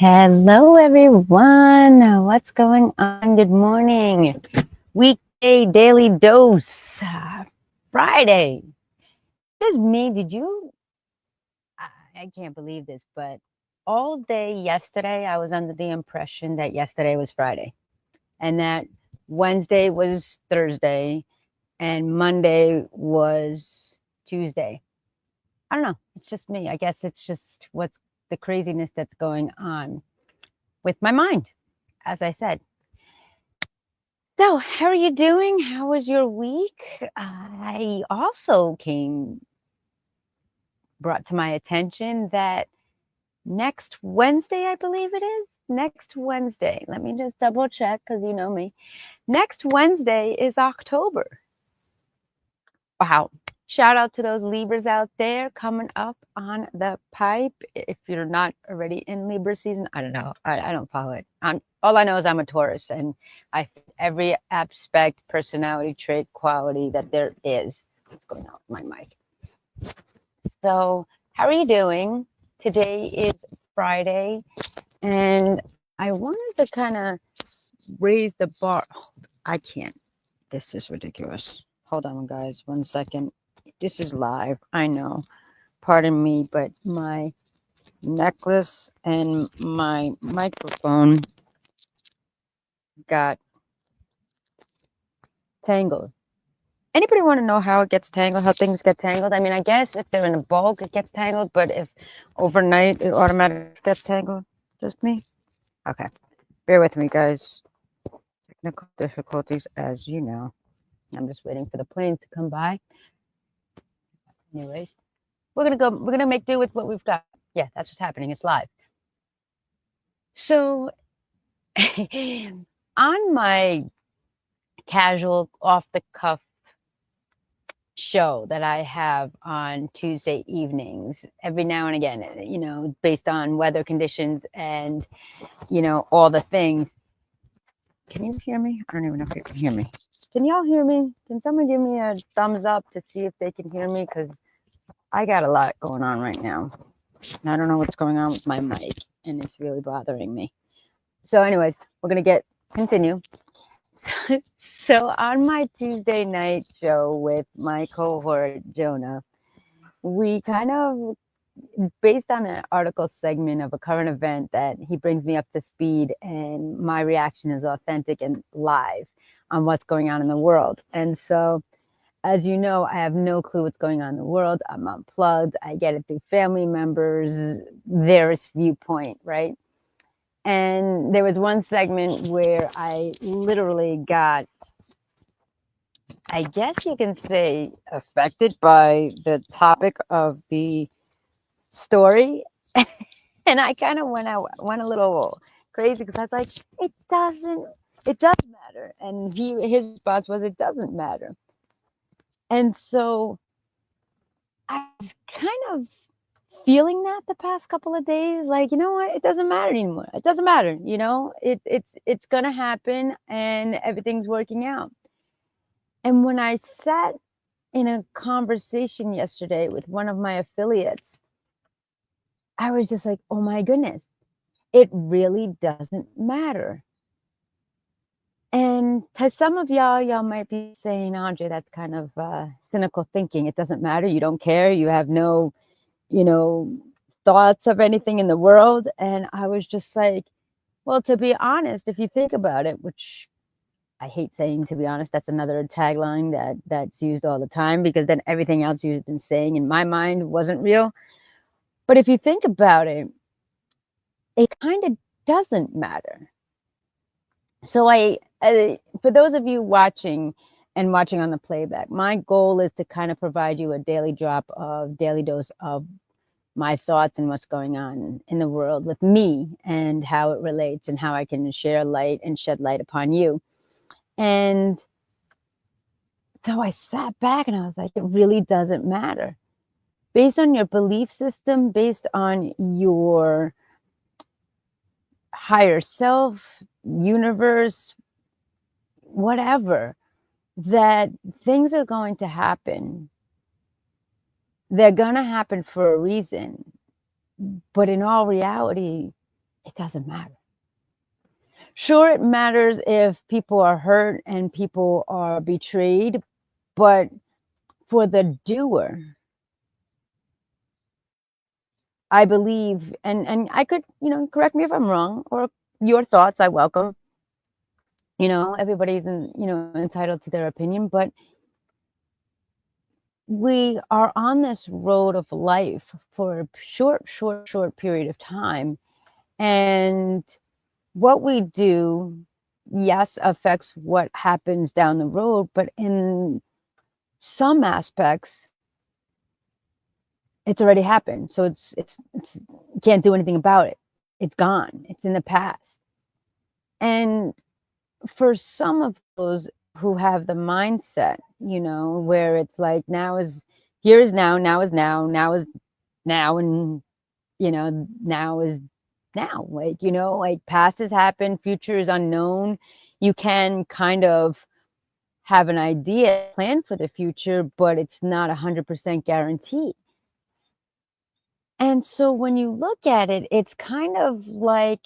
Hello, everyone. What's going on? Good morning. Weekday daily dose. Friday. Just me. Did you? I can't believe this, but all day yesterday, I was under the impression that yesterday was Friday and that Wednesday was Thursday and Monday was Tuesday. I don't know. It's just me. I guess it's just what's the craziness that's going on with my mind, as I said. So, how are you doing? How was your week? I also brought to my attention that next Wednesday, I believe it is, next Wednesday, let me just double check because you know me. Next Wednesday is October. Wow. Shout out to those Libras out there coming up on the pipe. If you're not already in Libra season, I don't know. I don't follow it. All I know is I'm a Taurus and I fit every aspect, personality trait, quality that there is. What's going on with my mic? So, how are you doing? Today is Friday and I wanted to kind of raise the bar. I can't. This is ridiculous. Hold on, guys. 1 second. This is live. I know. Pardon me, but my necklace and my microphone got tangled. Anybody want to know how it gets tangled, how things get tangled? I mean, I guess if they're in a bulk, it gets tangled, but if overnight, it automatically gets tangled. Just me? Okay. Bear with me, guys. Technical difficulties, as you know. I'm just waiting for the planes to come by. Anyways, we're gonna make do with what we've got. Yeah, that's what's happening. It's live. So on my casual off the cuff show that I have on Tuesday evenings, every now and again, based on weather conditions and, all the things. Can you hear me? I don't even know if you can hear me. Can y'all hear me? Can someone give me a thumbs up to see if they can hear me? Because I got a lot going on right now. And I don't know what's going on with my mic, and it's really bothering me. So anyways, we're going to continue. So on my Tuesday night show with my cohort, Jonah, we kind of, based on an article segment of a current event that he brings me up to speed, and my reaction is authentic and live on what's going on in the world. And so, as you know, I have no clue what's going on in the world. I'm unplugged. I get it through family members, their viewpoint, right? And there was one segment where I literally got, I guess you can say, affected by the topic of the story. And I kind of went a little crazy because I was like, it does matter. And his response was, it doesn't matter. And so I was kind of feeling that the past couple of days, like, you know what, it doesn't matter anymore. It doesn't matter, it's gonna happen and everything's working out. And when I sat in a conversation yesterday with one of my affiliates, I was just like, oh my goodness, it really doesn't matter. And to some of y'all might be saying, Andrea, that's kind of cynical thinking. It doesn't matter. You don't care. You have no, thoughts of anything in the world. And I was just like, well, to be honest, if you think about it, which I hate saying, to be honest, that's another tagline that's used all the time, because then everything else you've been saying in my mind wasn't real. But if you think about it, it kind of doesn't matter. So for those of you watching on the playback, my goal is to kind of provide you a daily dose of my thoughts and what's going on in the world with me and how it relates and how I can share light and shed light upon you. And so I sat back and I was like, it really doesn't matter. Based on your belief system, based on your higher self, universe, whatever, that things are going to happen. They're going to happen for a reason. But in all reality, It doesn't matter. Sure, it matters if people are hurt and people are betrayed, but for the doer, I believe, and I could, correct me if I'm wrong, or your thoughts, I welcome. Everybody's entitled to their opinion, but we are on this road of life for a short period of time. And what we do, yes, affects what happens down the road, but in some aspects, it's already happened. So it's you can't do anything about it. It's gone. It's in the past. And for some of those who have the mindset, where it's like here is now is now is now, and now is now. Like past has happened, future is unknown. You can kind of have an idea, plan for the future, but it's not 100% guaranteed. And so when you look at it, it's kind of like,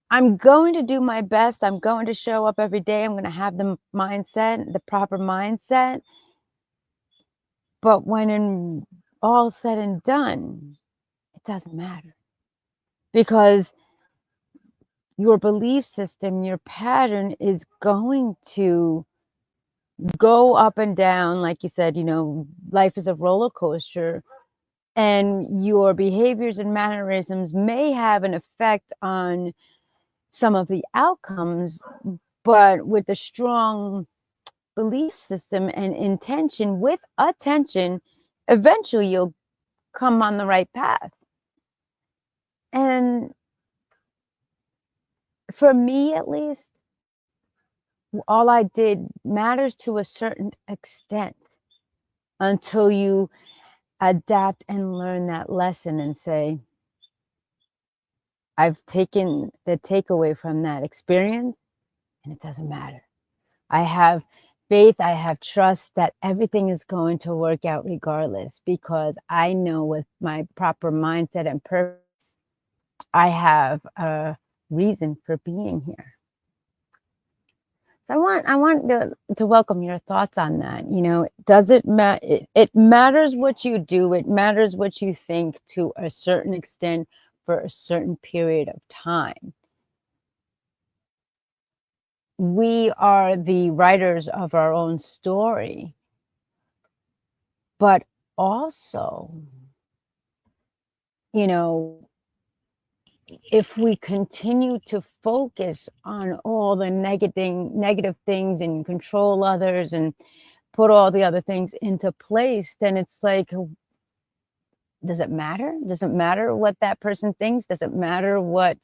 I'm going to do my best. I'm going to show up every day. I'm going to have the mindset, the proper mindset. But when all said and done, it doesn't matter, because your belief system, your pattern is going to go up and down. Like you said, life is a roller coaster, and your behaviors and mannerisms may have an effect on some of the outcomes, but with a strong belief system and intention, with attention, eventually you'll come on the right path. And for me, at least, all I did matters to a certain extent until you adapt and learn that lesson and say, I've taken the takeaway from that experience, and it doesn't matter. I have faith, I have trust that everything is going to work out regardless, because I know with my proper mindset and purpose, I have a reason for being here. So I want to welcome your thoughts on that. Does it matter? It matters what you do. It matters what you think to a certain extent for a certain period of time. We are the writers of our own story, but also, if we continue to focus on all the negative things and control others and put all the other things into place, then it's like, does it matter? Does it matter what that person thinks? Does it matter what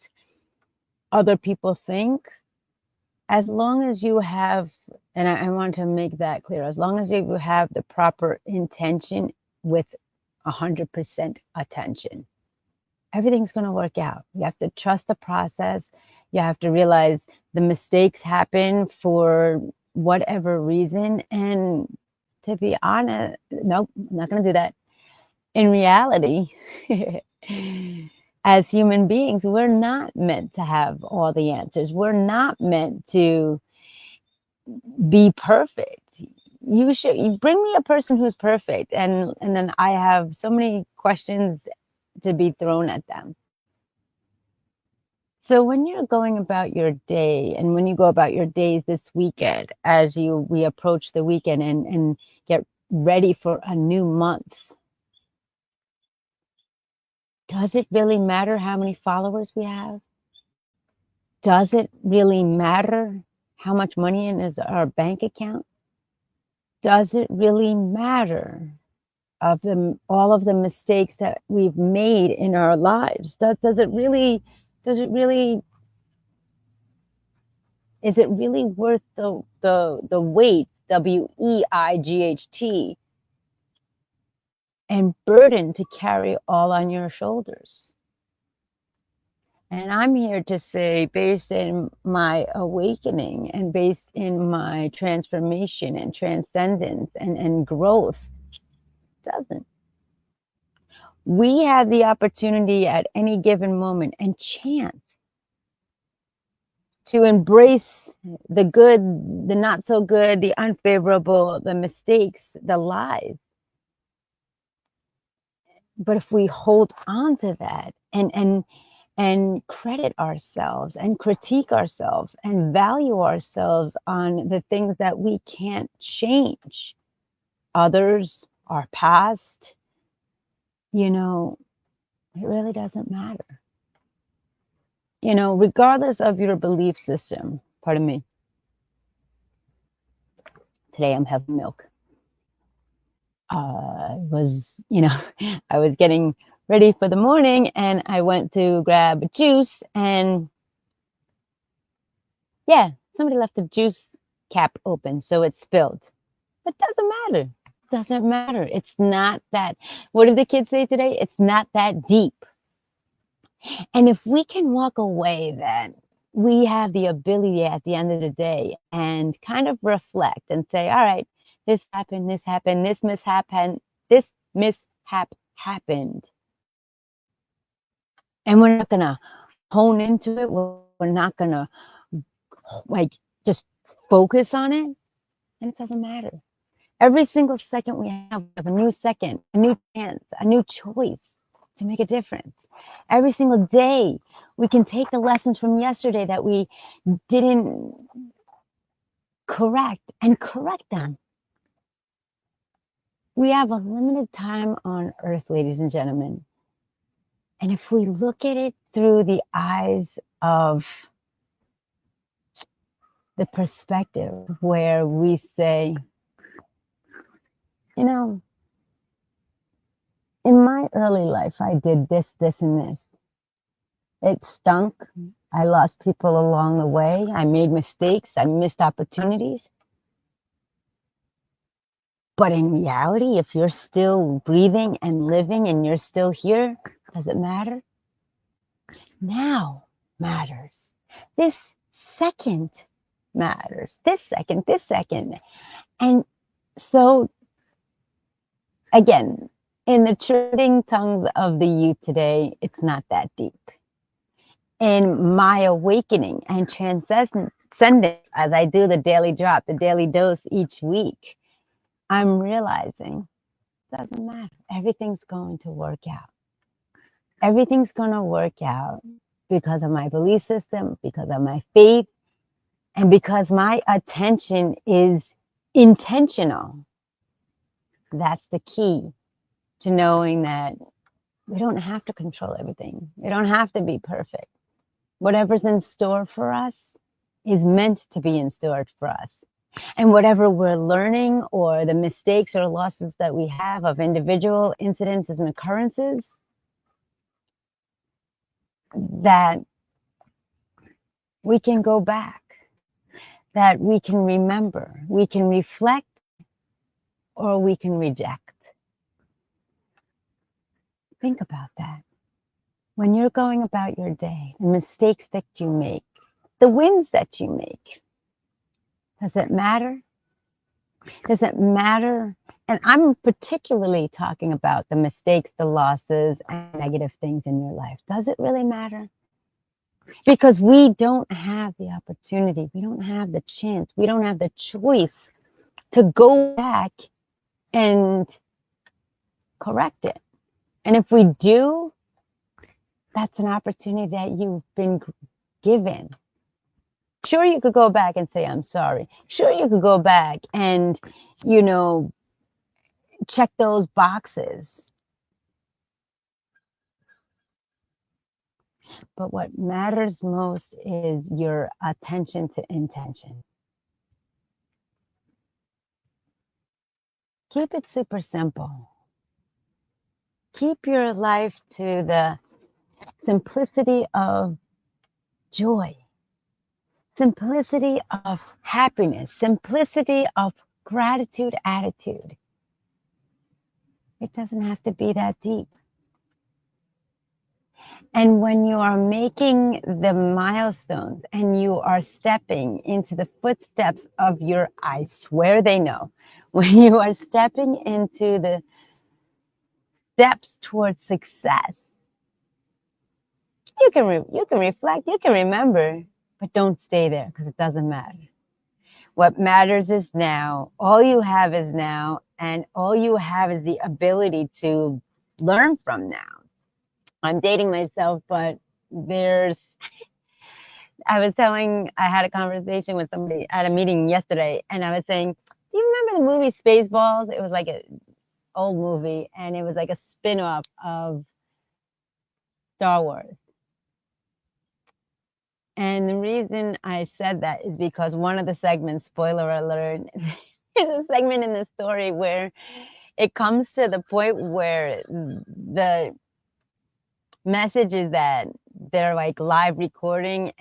other people think? As long as you have, and I want to make that clear, as long as you have the proper intention with 100% attention, everything's going to work out. You have to trust the process. You have to realize the mistakes happen for whatever reason. And to be honest, nope, I'm not going to do that. In reality, as human beings, we're not meant to have all the answers. We're not meant to be perfect. You bring me a person who's perfect, and then I have so many questions to be thrown at them. So when you're going about your day, and when you go about your days this weekend, as we approach the weekend and get ready for a new month, does it really matter how many followers we have? Does it really matter how much money is our bank account? Does it really matter all of the mistakes that we've made in our lives? Is it really worth the weight, WEIGHT, and burden to carry all on your shoulders? And I'm here to say, based in my awakening and based in my transformation and transcendence and growth, it doesn't. We have the opportunity at any given moment and chance to embrace the good, the not so good, the unfavorable, the mistakes, the lies. But if we hold on to that and credit ourselves and critique ourselves and value ourselves on the things that we can't change, others, our past, you know, it really doesn't matter. You know, regardless of your belief system, pardon me, today I'm having milk. I was getting ready for the morning and I went to grab juice and yeah, somebody left the juice cap open, so it spilled. It doesn't matter. Doesn't matter. It's not that, what did the kids say today? It's not that deep. And if we can walk away that we have the ability at the end of the day and kind of reflect and say, all right, this happened, this happened, this mishap happened. And we're not going to hone into it. We're not going to just focus on it. And it doesn't matter. Every single second we have a new second, a new chance, a new choice to make a difference. Every single day, we can take the lessons from yesterday that we didn't correct and correct them. We have a limited time on earth, ladies and gentlemen. And if we look at it through the eyes of the perspective where we say, you know, in my early life, I did this, this, and this. It stunk. I lost people along the way. I made mistakes. I missed opportunities. But in reality, if you're still breathing and living and you're still here, does it matter? Now matters. This second matters. This second. And so, again, in the trending tongues of the youth today, it's not that deep. In my awakening and transcendence, as I do the daily drop, the daily dose each week, I'm realizing it doesn't matter. Everything's going to work out. Everything's going to work out because of my belief system, because of my faith, and because my attention is intentional. That's the key to knowing that we don't have to control everything. We don't have to be perfect. Whatever's in store for us is meant to be in store for us. And whatever we're learning or the mistakes or losses that we have of individual incidences and occurrences, that we can go back, that we can remember, we can reflect, or we can reject. Think about that. When you're going about your day, the mistakes that you make, the wins that you make, does it matter? Does it matter? And I'm particularly talking about the mistakes, the losses, and negative things in your life. Does it really matter? Because we don't have the opportunity, we don't have the chance, we don't have the choice to go back and correct it. And if we do, that's an opportunity that you've been given. Sure, you could go back and say, I'm sorry. Sure, you could go back and, check those boxes. But what matters most is your attention to intention. Keep it super simple. Keep your life to the simplicity of joy, simplicity of happiness, simplicity of gratitude attitude. It doesn't have to be that deep. And when you are making the milestones and you are stepping into the footsteps of your, I swear they know, when you are stepping into the steps towards success. You can reflect, you can remember, but don't stay there because it doesn't matter. What matters is now. All you have is now, and all you have is the ability to learn from now. I'm dating myself, but I had a conversation with somebody at a meeting yesterday, and I was saying, do you remember the movie Spaceballs? It was like an old movie, and it was like a spin-off of Star Wars. And the reason I said that is because one of the segments, spoiler alert, there's a segment in the story where it comes to the point where the message is that they're like live recording,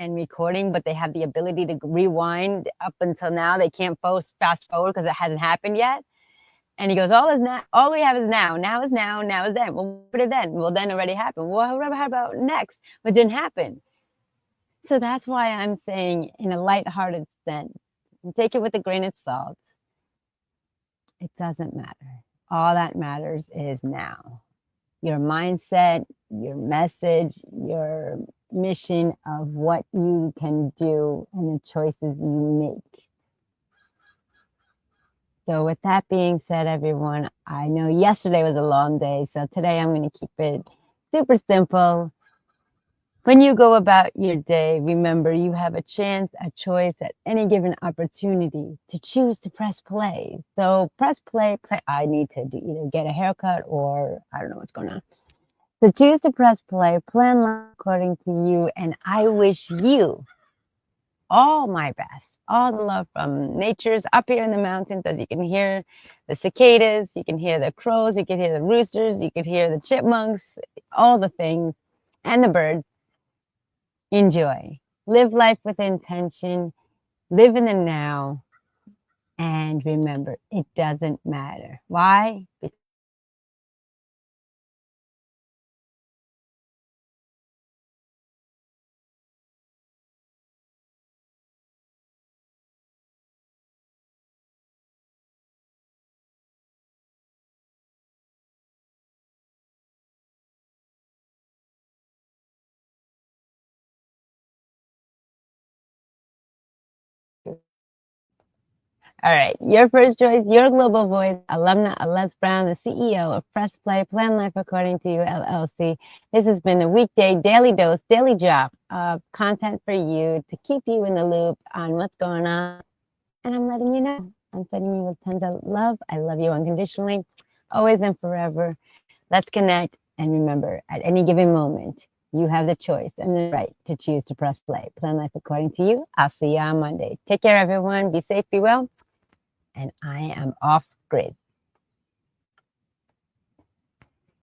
but they have the ability to rewind up until now. They can't fast forward because it hasn't happened yet. And he goes, all we have is now. Now is now, now is then. Well, what did then? Well, then already happened. Well, what about next? But didn't happen. So that's why I'm saying, in a lighthearted sense, and take it with a grain of salt, it doesn't matter. All that matters is now. Your mindset, your message, your mission of what you can do and the choices you make. So with that being said, everyone, I know yesterday was a long day, so today I'm going to keep it super simple. When you go about your day, remember you have a chance, a choice at any given opportunity to choose to press play. So press play. I need to either get a haircut or I don't know what's going on. So choose to press play, plan life according to you, and I wish you all my best. All the love from nature's up here in the mountains, as you can hear the cicadas, you can hear the crows, you can hear the roosters, you can hear the chipmunks, all the things, and the birds. Enjoy. Live life with intention. Live in the now. And remember, it doesn't matter. Why? Because all right, your first choice, your global voice, alumna Alez Brown, the CEO of Press Play, Plan Life According to You, LLC. This has been a weekday daily dose, daily drop of content for you to keep you in the loop on what's going on. And I'm letting you know. I'm sending you with tons of love. I love you unconditionally, always and forever. Let's connect. And remember, at any given moment, you have the choice and the right to choose to press play. Plan life according to you. I'll see you on Monday. Take care, everyone. Be safe, be well. And I am off grid.